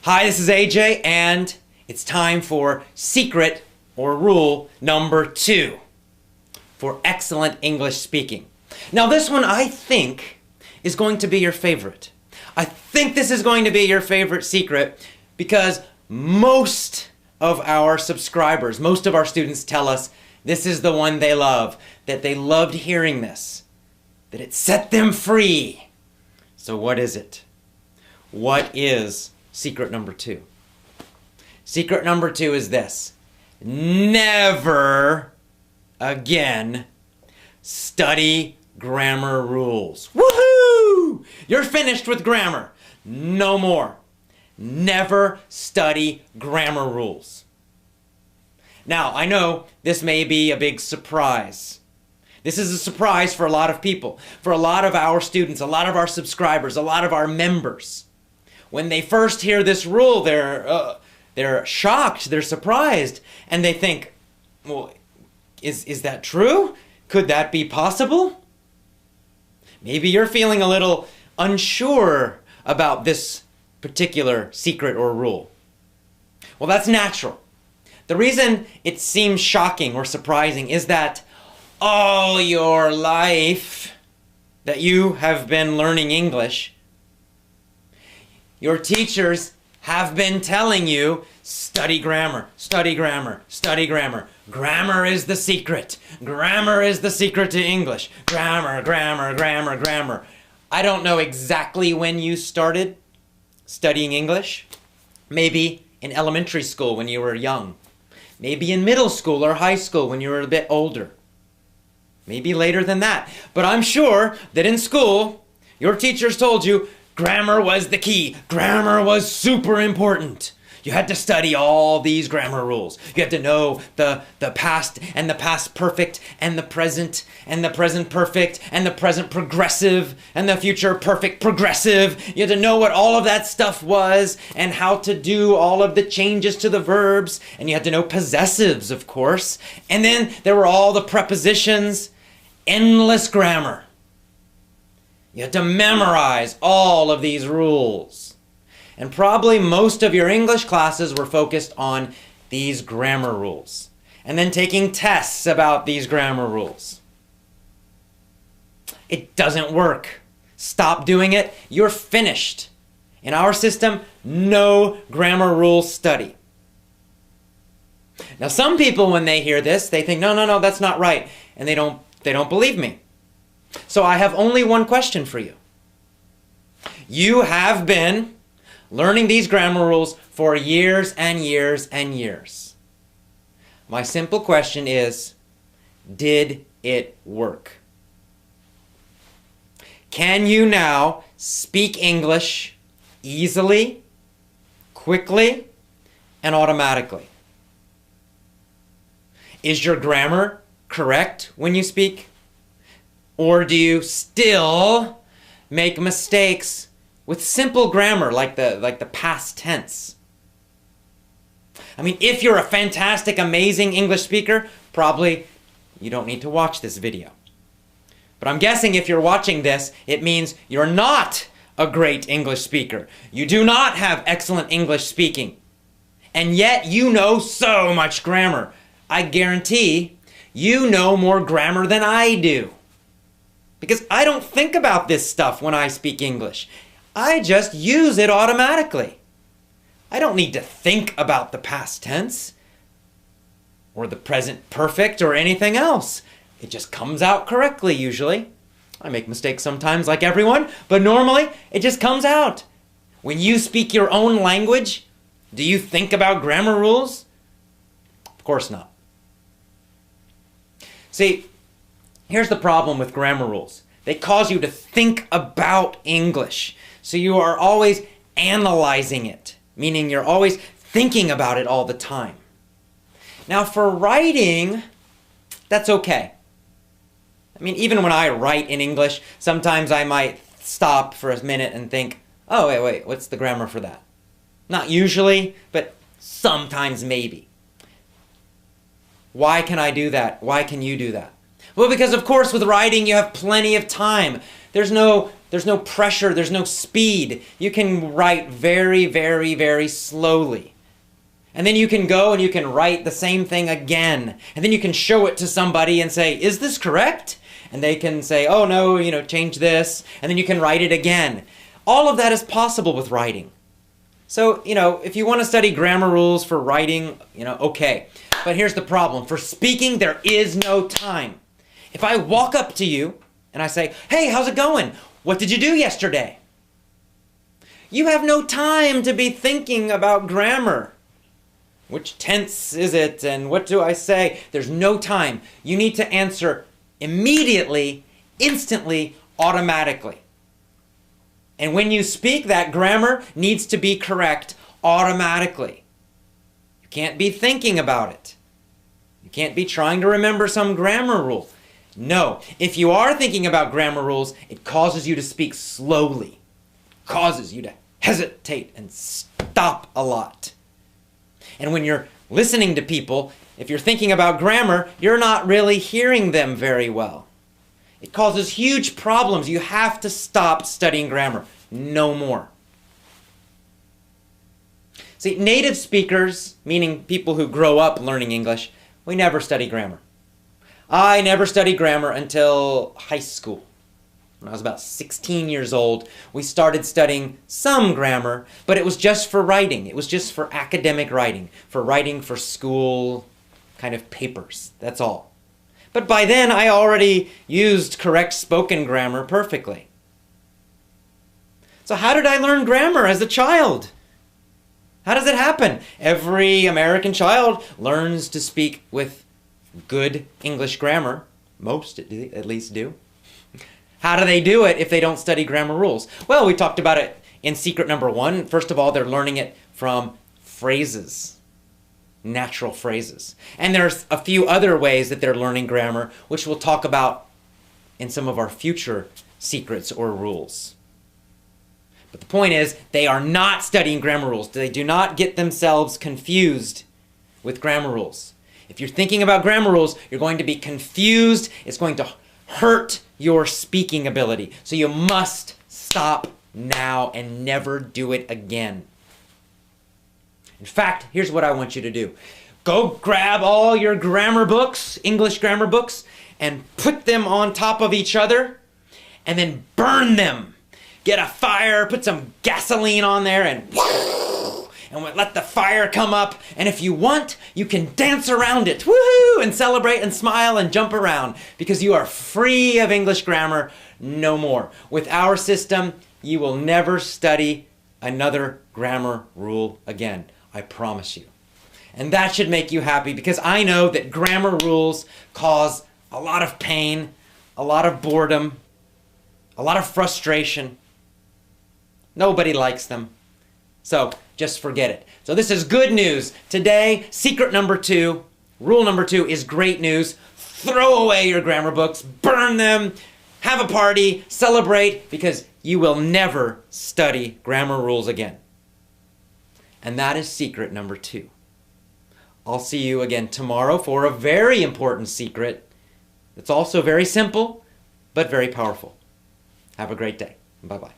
Hi, this is AJ, and it's time for secret or rule number 2 for excellent English speaking. Now, this one I think is going to be your favorite. I think this is going to be your favorite secret because most of our subscribers, most of our students tell us this is the one they love, that they loved hearing this, that it set them free. So what is it? What is secret number 2? Secret number 2 is this: never again study grammar rules. Woohoo! You're finished with grammar. No more. Never study grammar rules. Now, I know this may be a big surprise. This is a surprise for a lot of people, for a lot of our students, a lot of our subscribers, a lot of our members. When they first hear this rule, they're shocked, they're surprised, and they think, well, is that true? Could that be possible? Maybe you're feeling a little unsure about this particular secret or rule. Well, that's natural. The reason it seems shocking or surprising is that all your life that you have been learning English, your teachers have been telling you, study grammar, study grammar, study grammar. Grammar is the secret. Grammar is the secret to English. Grammar, grammar, grammar, grammar. I don't know exactly when you started studying English. Maybe in elementary school when you were young. Maybe in middle school or high school when you were a bit older. Maybe later than that. But I'm sure that in school, your teachers told you grammar was the key. Grammar was super important. You had to study all these grammar rules. You had to know the past and the past perfect and the present perfect and the present progressive and the future perfect progressive. You had to know what all of that stuff was and how to do all of the changes to the verbs. And you had to know possessives, of course. And then there were all the prepositions, endless grammar. You had to memorize all of these rules. And probably most of your English classes were focused on these grammar rules, and then taking tests about these grammar rules. It doesn't work. Stop doing it. You're finished. In our system, no grammar rule study. Now, some people, when they hear this, they think, no, that's not right, and they don't believe me. So I have only one question for you. You have been learning these grammar rules for years and years and years. My simple question is, did it work? Can you now speak English easily, quickly, and automatically? Is your grammar correct when you speak? Or do you still make mistakes with simple grammar like the past tense? I mean, if you're a fantastic, amazing English speaker, probably you don't need to watch this video. But I'm guessing if you're watching this, it means you're not a great English speaker. You do not have excellent English speaking. And yet you know so much grammar. I guarantee you know more grammar than I do. Because I don't think about this stuff when I speak English. I just use it automatically. I don't need to think about the past tense or the present perfect or anything else. It just comes out correctly usually. I make mistakes sometimes like everyone, but normally it just comes out. When you speak your own language, do you think about grammar rules? Of course not. See, here's the problem with grammar rules. They cause you to think about English. So you are always analyzing it, meaning you're always thinking about it all the time. Now for writing, that's okay. I mean, even when I write in English, sometimes I might stop for a minute and think, oh, wait, what's the grammar for that? Not usually, but sometimes maybe. Why can I do that? Why can you do that? Well, because of course with writing you have plenty of time. There's no There's no pressure, there's no speed. You can write very, very, very slowly. And then you can go and you can write the same thing again. And then you can show it to somebody and say, is this correct? And they can say, oh no, change this. And then you can write it again. All of that is possible with writing. So, if you want to study grammar rules for writing, okay. But here's the problem. For speaking, there is no time. If I walk up to you and I say, hey, how's it going? What did you do yesterday? You have no time to be thinking about grammar. Which tense is it and what do I say? There's no time. You need to answer immediately, instantly, automatically. And when you speak, that grammar needs to be correct automatically. You can't be thinking about it. You can't be trying to remember some grammar rule. No, if you are thinking about grammar rules, it causes you to speak slowly. It causes you to hesitate and stop a lot. And when you're listening to people, if you're thinking about grammar, you're not really hearing them very well. It causes huge problems. You have to stop studying grammar. No more. See, native speakers, meaning people who grow up learning English, we never study grammar. I never studied grammar until high school. When I was about 16 years old, we started studying some grammar, but it was just for writing. It was just for academic writing for school kind of papers. That's all. But by then, I already used correct spoken grammar perfectly. So how did I learn grammar as a child? How does it happen? Every American child learns to speak with good English grammar. Most at least do. How do they do it if they don't study grammar rules? Well, we talked about it in secret number 1. First of all, they're learning it from phrases, natural phrases. And there's a few other ways that they're learning grammar, which we'll talk about in some of our future secrets or rules. But the point is, they are not studying grammar rules. They do not get themselves confused with grammar rules. If you're thinking about grammar rules, you're going to be confused. It's going to hurt your speaking ability. So you must stop now and never do it again. In fact, here's what I want you to do. Go grab all your grammar books, English grammar books, and put them on top of each other, and then burn them. Get a fire, put some gasoline on there, and let the fire come up. And if you want, you can dance around it, woohoo, and celebrate and smile and jump around, because you are free of English grammar no more. With our system, you will never study another grammar rule again. I promise you. And that should make you happy, because I know that grammar rules cause a lot of pain, a lot of boredom, a lot of frustration. Nobody likes them. So just forget it. So this is good news. Today, secret number 2, rule number 2 is great news. Throw away your grammar books, burn them, have a party, celebrate, because you will never study grammar rules again. And that is secret number 2. I'll see you again tomorrow for a very important secret that's also very simple, but very powerful. Have a great day. Bye-bye.